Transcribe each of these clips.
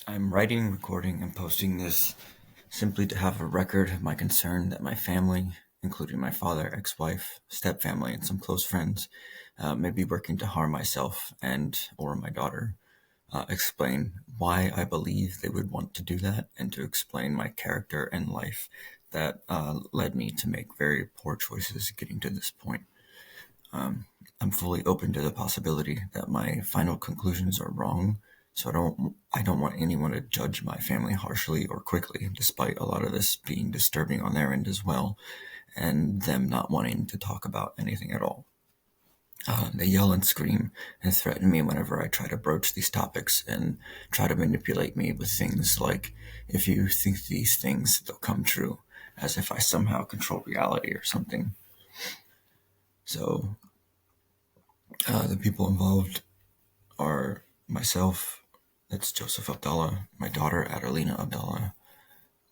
I'm writing, recording, and posting this simply to have a record of my concern that my family, including my father, ex-wife, stepfamily, and some close friends, may be working to harm myself and or my daughter. Explain why I believe they would want to do that, and to explain my character and life that led me to make very poor choices getting to this point. I'm fully open to the possibility that my final conclusions are wrong, so I don't want anyone to judge my family harshly or quickly, despite a lot of this being disturbing on their end as well, and them not wanting to talk about anything at all. They yell and scream and threaten me whenever I try to broach these topics and try to manipulate me with things like, if you think these things, they'll come true, as if I somehow control reality or something. So, the people involved are myself, that's Joseph Abdallah, my daughter Adelina Abdallah,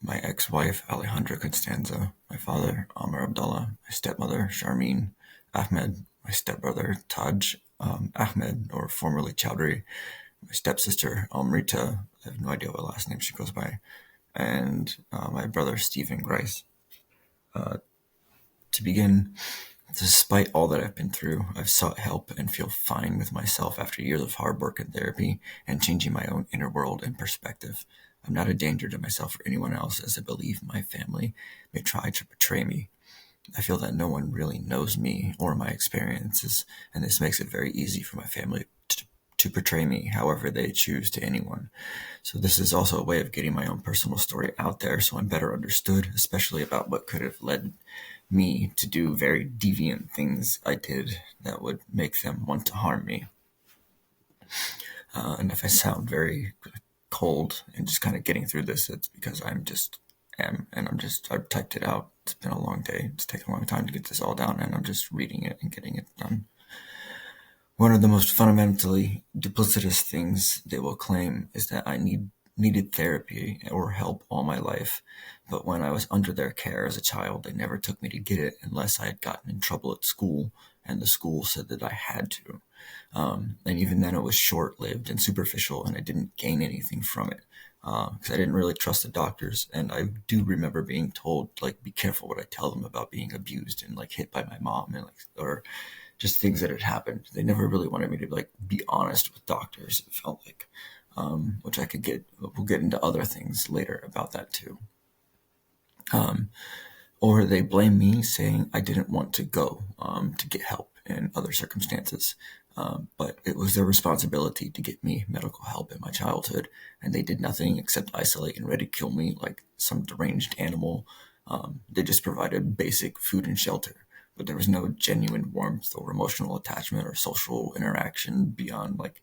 my ex-wife Alejandra Constanza, my father Amr Abdallah, my stepmother Sharmeen Ahmed, my stepbrother Taj Ahmed, or formerly Chowdhury, my stepsister Amrita, I have no idea what last name she goes by, and my brother Stephen Grice. To begin, despite all that I've been through, I've sought help and feel fine with myself after years of hard work and therapy and changing my own inner world and perspective. I'm not a danger to myself or anyone else, as I believe my family may try to betray me. I feel that no one really knows me or my experiences, and this makes it very easy for my family to portray me however they choose to anyone. So this is also a way of getting my own personal story out there so I'm better understood, especially about what could have led me to do very deviant things I did that would make them want to harm me. And if I sound very cold and just kind of getting through this, it's because I'm just am, and I've typed it out. It's been a long day. It's taken a long time to get this all down, and I'm just reading it and getting it done. One of the most fundamentally duplicitous things they will claim is that I needed therapy or help all my life, but when I was under their care as a child, they never took me to get it unless I had gotten in trouble at school, and the school said that I had to. And even then, it was short-lived and superficial, and I didn't gain anything from it because I didn't really trust the doctors. And I do remember being told, like, be careful what I tell them about being abused and like hit by my mom, and like, or just things that had happened. They never really wanted me to like be honest with doctors. It felt like, which I could get. We'll get into other things later about that too. Or they blame me, saying I didn't want to go to get help in other circumstances. But it was their responsibility to get me medical help in my childhood, and they did nothing except isolate and ridicule me like some deranged animal. They just provided basic food and shelter, but there was no genuine warmth or emotional attachment or social interaction beyond like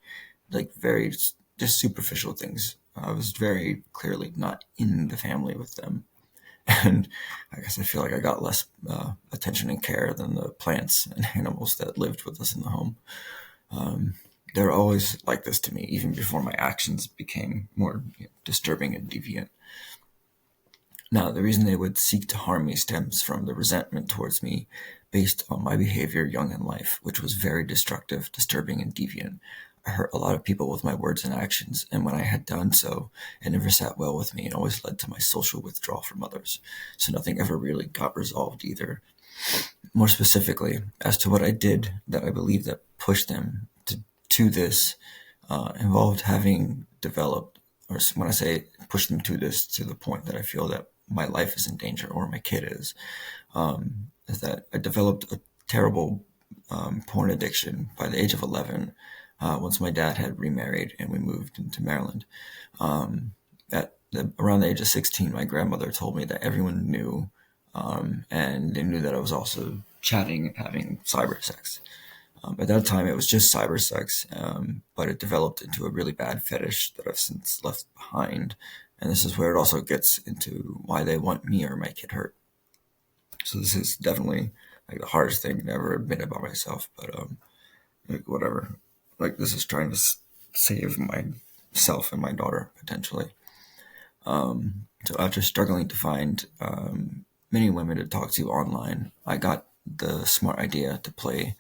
very just superficial things. I was very clearly not in the family with them. And I guess I feel like I got less attention and care than the plants and animals that lived with us in the home. They're always like this to me, even before my actions became more disturbing and deviant. Now, the reason they would seek to harm me stems from the resentment towards me based on my behavior young in life, which was very destructive, disturbing, and deviant. I hurt a lot of people with my words and actions, and when I had done so, it never sat well with me and always led to my social withdrawal from others. So nothing ever really got resolved either. More specifically, as to what I did that I believe that pushed them to this, involved having developed, or when I say pushed them to this, to the point that I feel that my life is in danger or my kid is that I developed a terrible porn addiction by the age of 11 once my dad had remarried and we moved into Maryland. Around the age of 16, my grandmother told me that everyone knew, and they knew that I was also chatting and having cyber sex. At that time, it was just cyber sex, but it developed into a really bad fetish that I've since left behind. And this is where it also gets into why they want me or my kid hurt. So this is definitely like the hardest thing to ever admit about myself, but like whatever. Like this is trying to save myself and my daughter potentially. So after struggling to find many women to talk to online, I got the smart idea to play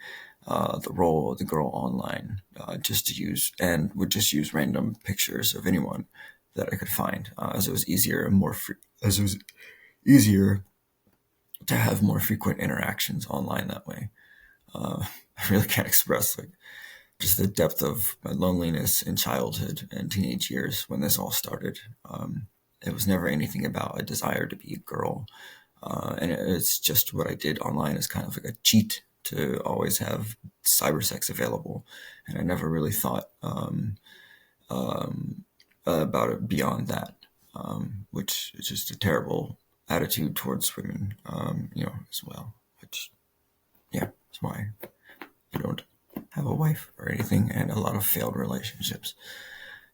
the role of the girl online, just to use, and would just use random pictures of anyone that I could find, as it was easier and as it was easier to have more frequent interactions online that way. I really can't express like just the depth of my loneliness in childhood and teenage years when this all started. It was never anything about a desire to be a girl. And it's just what I did online is kind of like a cheat to always have cyber sex available. And I never really thought about it beyond that, which is just a terrible attitude towards women, as well. Which, yeah, that's why I don't have a wife or anything, and a lot of failed relationships.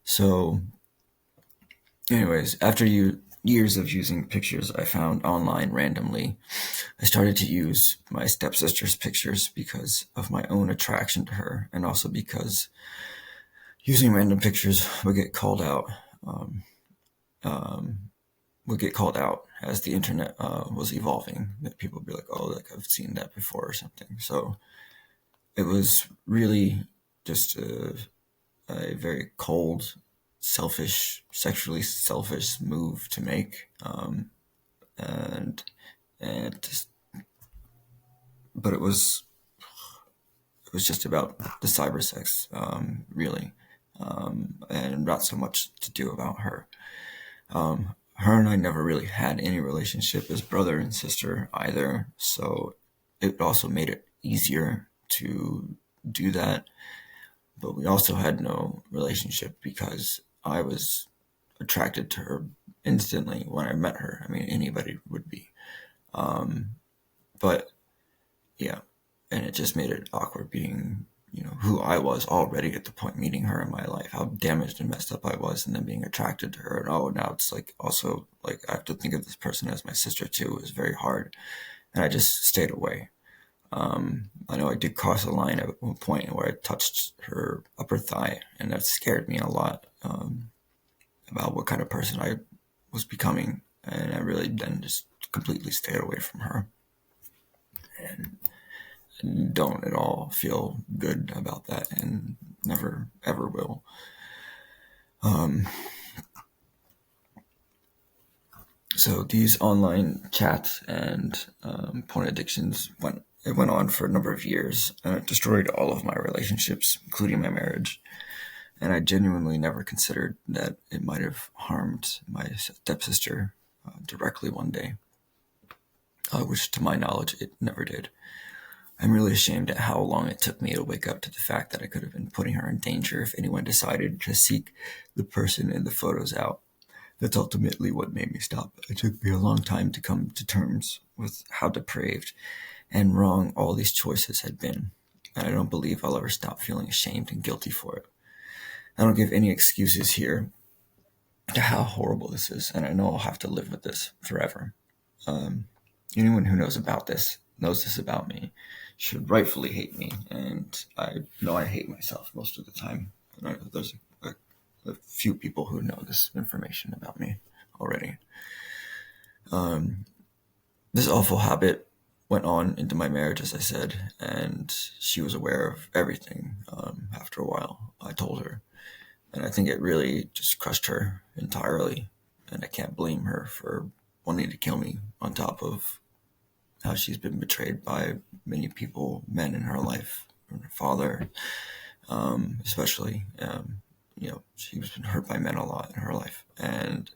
So, anyways, after years of using pictures I found online randomly, I started to use my stepsister's pictures because of my own attraction to her, and also because using random pictures would get called out. Would get called out as the internet was evolving. That people would be like, "Oh, like I've seen that before" or something. So it was really just a very cold, selfish, sexually selfish move to make, and and just, but it was just about the cyber sex, really, and not so much to do about her. Her and I never really had any relationship as brother and sister either, so it also made it easier to do that. But we also had no relationship because I was attracted to her instantly when I met her. I mean, anybody would be. But yeah, and it just made it awkward being, who I was already at the point meeting her in my life, how damaged and messed up I was, and then being attracted to her. And oh, now it's like also like I have to think of this person as my sister too. It was very hard, and I just stayed away. I know I did cross a line at one point where I touched her upper thigh, and that scared me a lot, about what kind of person I was becoming, and I really then just completely stayed away from her, and don't at all feel good about that, and never ever will. So these online chats and porn addictions went on for a number of years, and it destroyed all of my relationships, including my marriage. And I genuinely never considered that it might have harmed my stepsister directly one day, which to my knowledge it never did. I'm really ashamed at how long it took me to wake up to the fact that I could have been putting her in danger if anyone decided to seek the person in the photos out. That's ultimately what made me stop. It took me a long time to come to terms with how depraved and wrong all these choices had been. And I don't believe I'll ever stop feeling ashamed and guilty for it. I don't give any excuses here to how horrible this is, and I know I'll have to live with this forever. Anyone who knows this about me, should rightfully hate me, and I know I hate myself most of the time. And I know there's a few people who know this information about me already. This awful habit went on into my marriage, as I said, and she was aware of everything. After a while, I told her, and I think it really just crushed her entirely. And I can't blame her for wanting to kill me, on top of how she's been betrayed by many people, men in her life, her father, especially. She's been hurt by men a lot in her life, and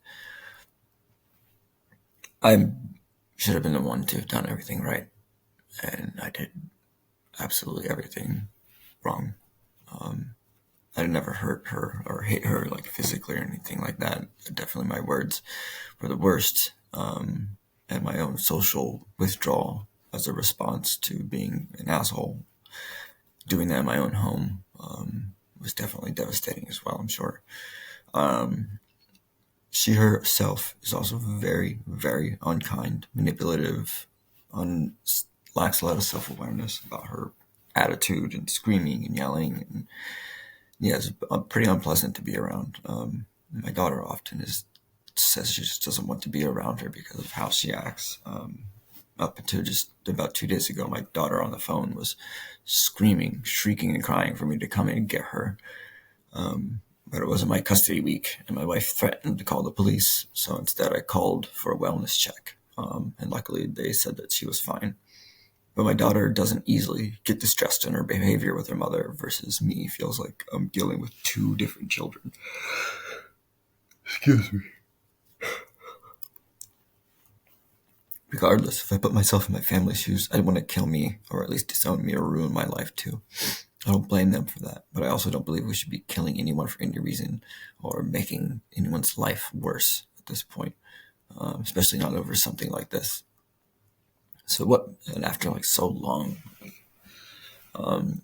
I should have been the one to have done everything right, and I did absolutely everything wrong. I never hurt her or hit her like physically or anything like that. Definitely my words were the worst, and my own social withdrawal as a response to being an asshole, doing that in my own home, was definitely devastating as well, I'm sure. She herself is also very, very unkind, manipulative, lacks a lot of self-awareness about her attitude, and screaming and yelling, and yeah, it's pretty unpleasant to be around. My daughter often says she just doesn't want to be around her because of how she acts. Up until just about 2 days ago, my daughter on the phone was screaming, shrieking, and crying for me to come in and get her. But it wasn't my custody week, and my wife threatened to call the police. So instead, I called for a wellness check. And luckily, they said that she was fine. But my daughter doesn't easily get distressed in her behavior with her mother, versus me feels like I'm dealing with two different children. Excuse me. Regardless, if I put myself in my family's shoes, I'd want to kill me, or at least disown me, or ruin my life too. I don't blame them for that, but I also don't believe we should be killing anyone for any reason or making anyone's life worse at this point, especially not over something like this. And after like so long,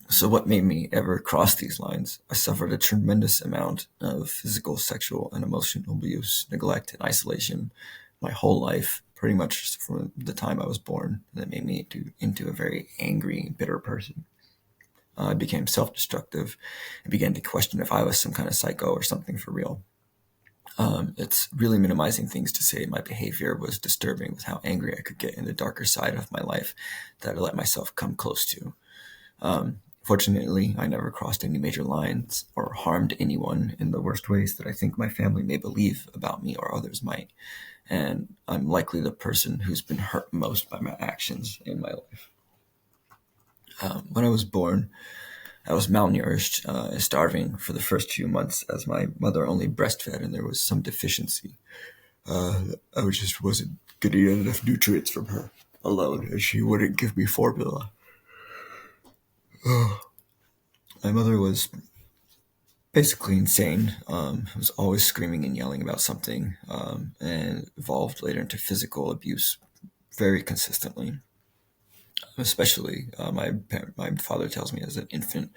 so what made me ever cross these lines? I suffered a tremendous amount of physical, sexual, and emotional abuse, neglect, and isolation my whole life, pretty much from the time I was born. That made me into a very angry, bitter person. I became self-destructive and began to question if I was some kind of psycho or something for real. It's really minimizing things to say my behavior was disturbing with how angry I could get in the darker side of my life that I let myself come close to. Fortunately, I never crossed any major lines or harmed anyone in the worst ways that I think my family may believe about me or others might. And I'm likely the person who's been hurt most by my actions in my life. When I was born, I was malnourished, starving for the first few months as my mother only breastfed and there was some deficiency. I just wasn't getting enough nutrients from her alone, and she wouldn't give me formula. My mother was basically insane. Was always screaming and yelling about something, and evolved later into physical abuse very consistently. Especially, my father tells me as an infant,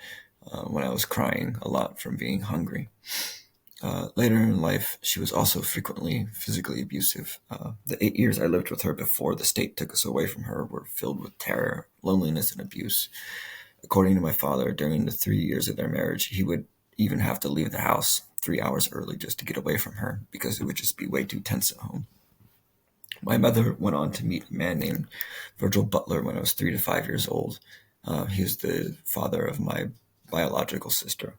when I was crying a lot from being hungry. Later in life, she was also frequently physically abusive. The 8 years I lived with her before the state took us away from her were filled with terror, loneliness, and abuse. According to my father, during the 3 years of their marriage, he would even have to leave the house 3 hours early just to get away from her because it would just be way too tense at home. My mother went on to meet a man named Virgil Butler when I was 3 to 5 years old. He was the father of my biological sister.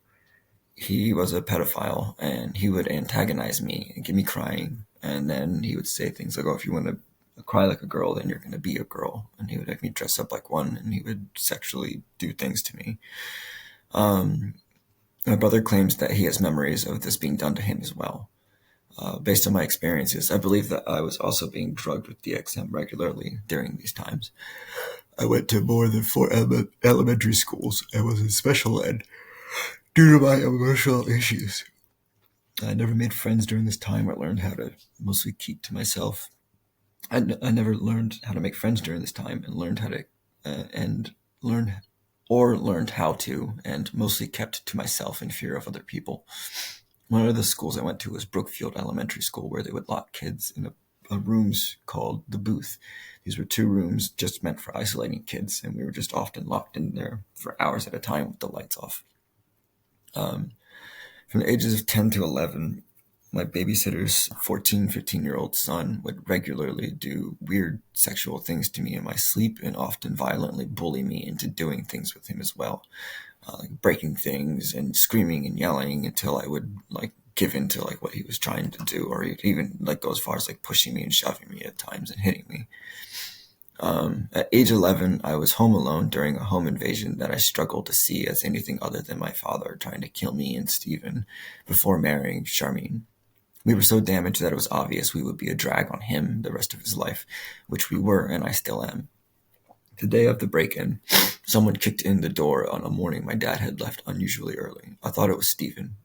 He was a pedophile, and he would antagonize me and get me crying. And then he would say things like, "Oh, if you want to cry like a girl, then you're going to be a girl." And he would make me dress up like one, and he would sexually do things to me. My brother claims that he has memories of this being done to him as well. Based on my experiences, I believe that I was also being drugged with DXM regularly during these times. I went to more than 4 elementary schools and was in special ed due to my emotional issues. I never made friends during this time or learned how to mostly keep to myself. I never learned how to make friends during this time and learned how to and learn or learned how to and mostly kept to myself in fear of other people. One of the schools I went to was Brookfield Elementary School, where they would lock kids in rooms called the booth. These were 2 rooms just meant for isolating kids, and we were just often locked in there for hours at a time with the lights off. From the ages of 10 to 11, my babysitter's 14, 15-year-old son would regularly do weird sexual things to me in my sleep and often violently bully me into doing things with him as well. Like breaking things and screaming and yelling until I would like give in to like what he was trying to do, or he'd even like go as far as like pushing me and shoving me at times and hitting me. At age 11, I was home alone during a home invasion that I struggled to see as anything other than my father trying to kill me and Stephen before marrying Charmine. We were so damaged that it was obvious we would be a drag on him the rest of his life, which we were, and I still am. The day of the break-in, someone kicked in the door on a morning my dad had left unusually early. I thought it was Stephen.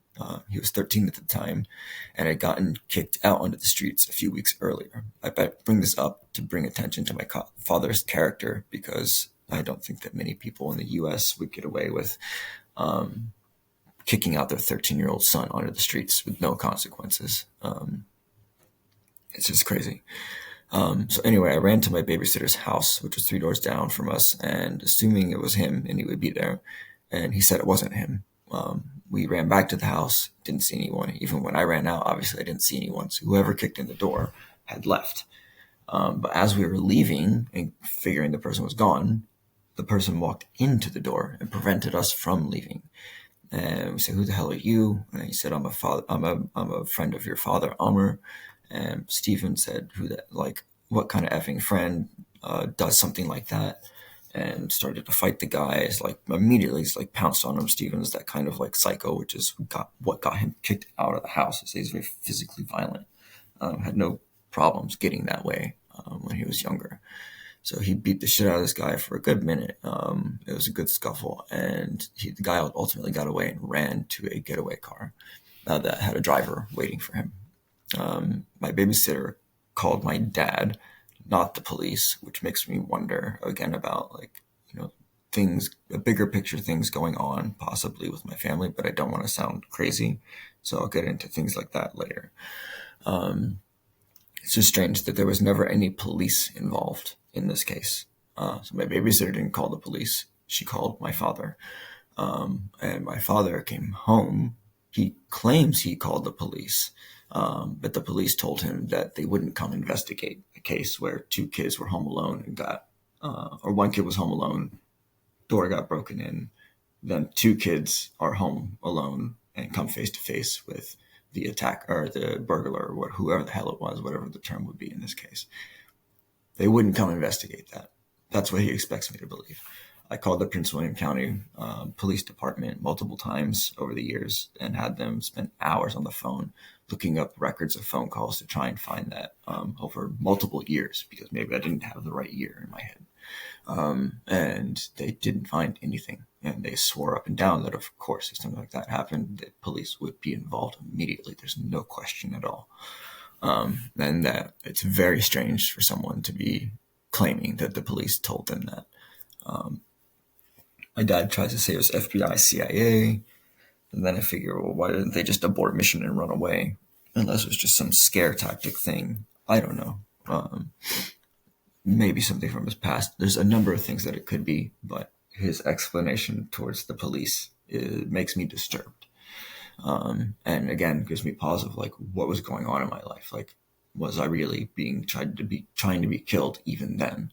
He was 13 at the time and had gotten kicked out onto the streets a few weeks earlier. I bring this up to bring attention to my father's character because I don't think that many people in the U.S. would get away with kicking out their 13-year-old son onto the streets with no consequences. It's just crazy. So anyway, I ran to my babysitter's house, which was 3 doors down from us, and assuming it was him and he would be there, and he said it wasn't him. We ran back to the house, didn't see anyone. Even when I ran out, obviously I didn't see anyone. So whoever kicked in the door had left. But as we were leaving and figuring the person was gone, the person walked into the door and prevented us from leaving. And we said, "Who the hell are you?" And he said, I'm a friend of your father, Amr." And Stephen said, "Who that? Like, what kind of effing friend does something like that?" And started to fight the guys. Like immediately, he's like pounced on him. Stephen's that kind of like psycho, which is what got him kicked out of the house. He's very physically violent. Had no problems getting that way when he was younger. So he beat the shit out of this guy for a good minute. It was a good scuffle, and the guy ultimately got away and ran to a getaway car that had a driver waiting for him. My babysitter called my dad, not the police, which makes me wonder again about like things, bigger picture things going on possibly with my family, but I don't want to sound crazy, so I'll get into things like that later. It's just strange that there was never any police involved in this case. So my babysitter didn't call the police. She called my father. And my father came home. He claims he called the police, but the police told him that they wouldn't come investigate a case where two kids were home alone and or one kid was home alone, door got broken in, then two kids are home alone and come face to face with the attack or the burglar or whoever the hell it was, whatever the term would be in this case. They wouldn't come investigate that. That's what he expects me to believe. I called the Prince William County Police Department multiple times over the years and had them spend hours on the phone looking up records of phone calls to try and find that over multiple years, because maybe I didn't have the right year in my head. And they didn't find anything. And they swore up and down that, of course, if something like that happened, the police would be involved immediately. There's no question at all. And that it's very strange for someone to be claiming that the police told them that. My dad tries to say it was FBI, CIA, and then I figure, well, why didn't they just abort mission and run away? Unless it was just some scare tactic thing. I don't know. Maybe something from his past. There's a number of things that it could be, but his explanation towards the police makes me disturbed. And again, gives me pause of like, what was going on in my life? Like, was I really trying to be killed even then,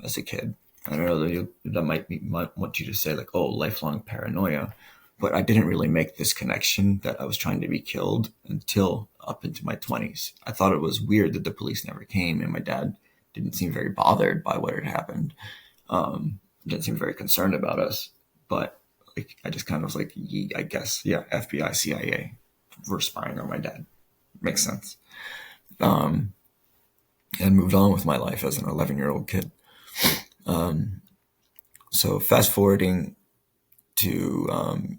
as a kid? I don't know that might want you to say like, oh, lifelong paranoia, but I didn't really make this connection that I was trying to be killed until up into my 20s. I thought it was weird that the police never came, and my dad didn't seem very bothered by what had happened. Didn't seem very concerned about us, but like I just kind of was like, I guess, yeah, FBI, CIA were spying on my dad. Makes sense. And moved on with my life as an 11-year-old kid. So fast forwarding to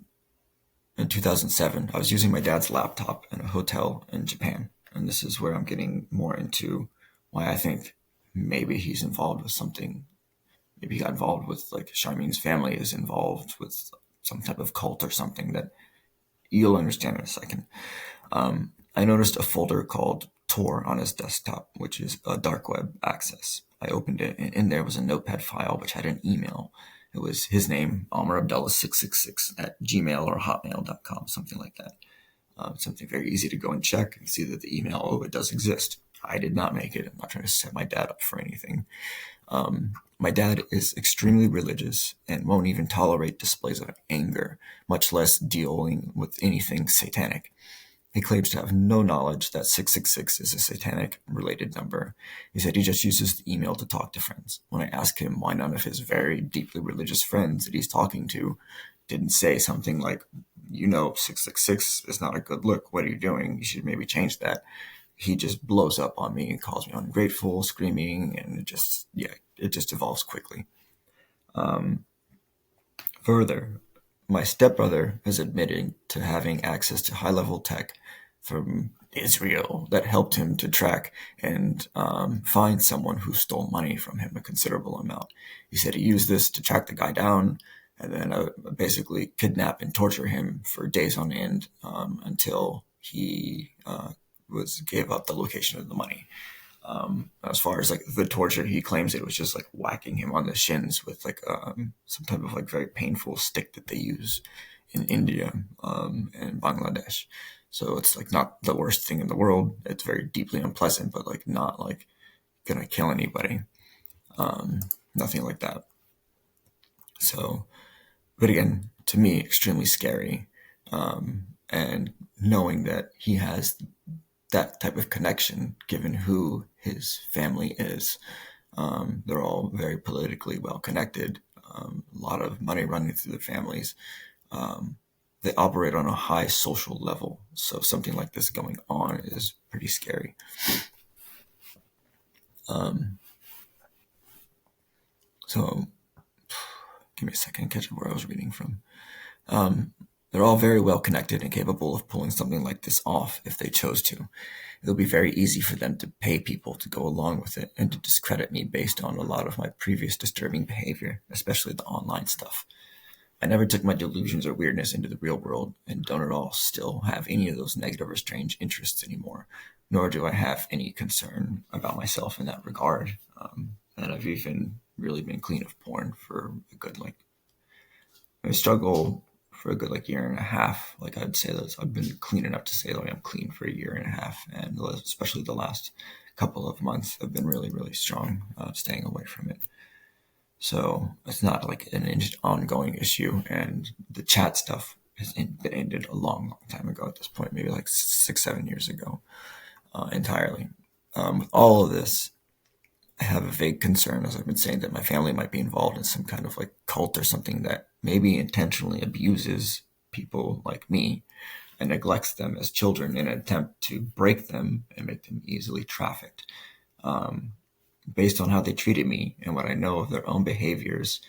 in 2007, I was using my dad's laptop in a hotel in Japan. And this is where I'm getting more into why I think maybe he's involved with something. Maybe he got involved with, like, Charmine's family is involved with some type of cult or something that you'll understand in a second. I noticed a folder called Tor on his desktop, which is a dark web access. I opened it, and in there was a notepad file which had an email. It was his name, Amr Abdullah 666 at gmail or hotmail.com, something like that. Something very easy to go and check and see that the email, it does exist. I did not make it. I'm not trying to set my dad up for anything. My dad is extremely religious and won't even tolerate displays of anger, much less dealing with anything satanic. He claims to have no knowledge that 666 is a satanic related number. He said he just uses the email to talk to friends. When I asked him why none of his very deeply religious friends that he's talking to didn't say something like, 666 is not a good look. What are you doing? You should maybe change that. He just blows up on me and calls me ungrateful, screaming, and it just evolves quickly. Further, my stepbrother has admitted to having access to high-level tech from Israel that helped him to track and find someone who stole money from him, a considerable amount. He said he used this to track the guy down and then basically kidnap and torture him for days on end until he gave up the location of the money. As far as like the torture, he claims it was just like whacking him on the shins with like some type of like very painful stick that they use in India and Bangladesh. So it's like not the worst thing in the world. It's very deeply unpleasant, but like not like gonna kill anybody. Nothing like that. So, but again, to me, extremely scary. And knowing that he has that type of connection, given who his family is, they're all very politically well connected, a lot of money running through the families. Um, they operate on a high social level. So something like this going on is pretty scary. Um, so give me a second, catch up where I was reading from. Um, they're all very well connected and capable of pulling something like this off if they chose to. It'll be very easy for them to pay people to go along with it and to discredit me based on a lot of my previous disturbing behavior, especially the online stuff. I never took my delusions or weirdness into the real world and don't at all still have any of those negative or strange interests anymore, nor do I have any concern about myself in that regard. And I've even really been clean of porn for a good, like, I struggle for a good, like, year and a half. Like, I'd say that I've been clean enough to say that I'm clean for a year and a half. And especially the last couple of months have been really, really strong, staying away from it. So it's not like an ongoing issue, and the chat stuff has been ended a long, long time ago at this point, maybe like 6, 7 years ago, entirely. With all of this, I have a vague concern, as I've been saying, that my family might be involved in some kind of like cult or something that maybe intentionally abuses people like me and neglects them as children in an attempt to break them and make them easily trafficked. Um, Based on how they treated me and what I know of their own behaviors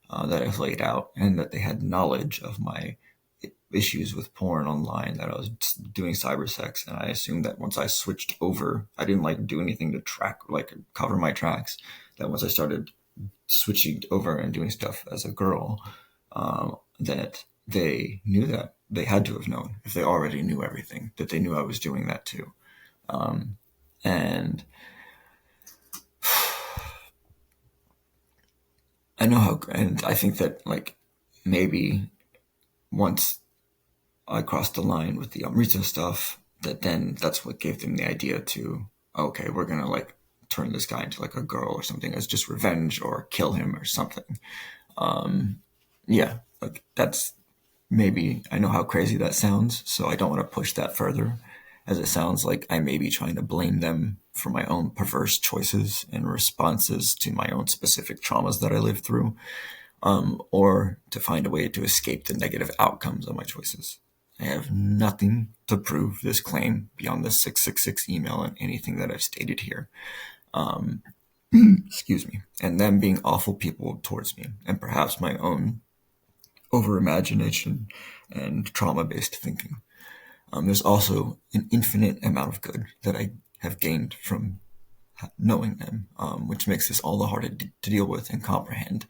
that I've laid out, and that they had knowledge of my issues with porn online, that I was doing cyber sex, and I assumed that once I switched over, I didn't like do anything to track, like cover my tracks. That once I started switching over and doing stuff as a girl, that they knew that they had to have known if they already knew everything, that they knew I was doing that too. And I know how, and I think that like maybe once I crossed the line with the Amrita stuff, that then that's what gave them the idea to, okay, we're gonna like turn this guy into like a girl or something as just revenge or kill him or something. Um, yeah, like that's maybe, I know how crazy that sounds, so I don't want to push that further, as it sounds like I may be trying to blame them for my own perverse choices and responses to my own specific traumas that I lived through, or to find a way to escape the negative outcomes of my choices. I have nothing to prove this claim beyond the 666 email and anything that I've stated here. Um, excuse me. And them being awful people towards me, and perhaps my own over imagination and trauma based thinking. There's also an infinite amount of good that I have gained from knowing them, which makes this all the harder to deal with and comprehend,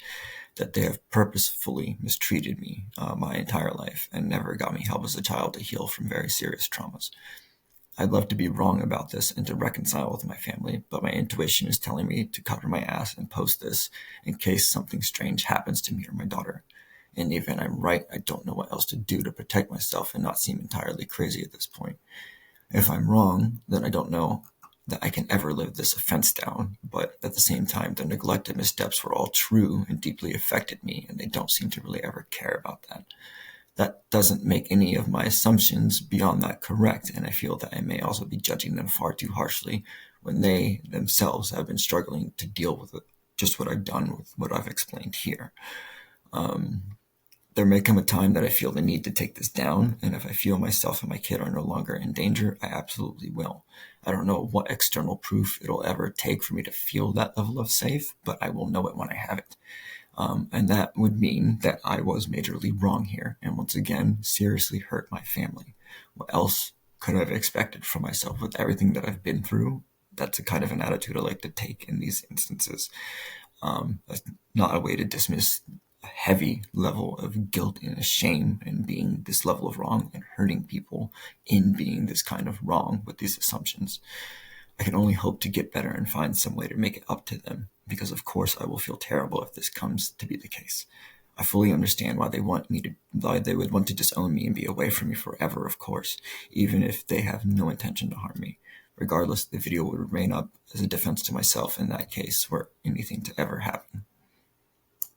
that they have purposefully mistreated me my entire life and never got me help as a child to heal from very serious traumas. I'd love to be wrong about this and to reconcile with my family, but my intuition is telling me to cover my ass and post this in case something strange happens to me or my daughter. In the event I'm right, I don't know what else to do to protect myself and not seem entirely crazy at this point. If I'm wrong, then I don't know that I can ever live this offense down, but at the same time, the neglected missteps were all true and deeply affected me, and they don't seem to really ever care about that. That doesn't make any of my assumptions beyond that correct, and I feel that I may also be judging them far too harshly when they themselves have been struggling to deal with it, just what I've done with what I've explained here. Um, there may come a time that I feel the need to take this down, and if I feel myself and my kid are no longer in danger, I absolutely will. I don't know what external proof it'll ever take for me to feel that level of safe, but I will know it when I have it. And that would mean that I was majorly wrong here, and once again, seriously hurt my family. What else could I have expected from myself with everything that I've been through? That's a kind of an attitude I like to take in these instances. That's not a way to dismiss a heavy level of guilt and shame in being this level of wrong and hurting people in being this kind of wrong with these assumptions. I can only hope to get better and find some way to make it up to them, because of course I will feel terrible if this comes to be the case. I fully understand why they would want to disown me and be away from me forever, of course, even if they have no intention to harm me. Regardless, the video would remain up as a defense to myself in that case were anything to ever happen.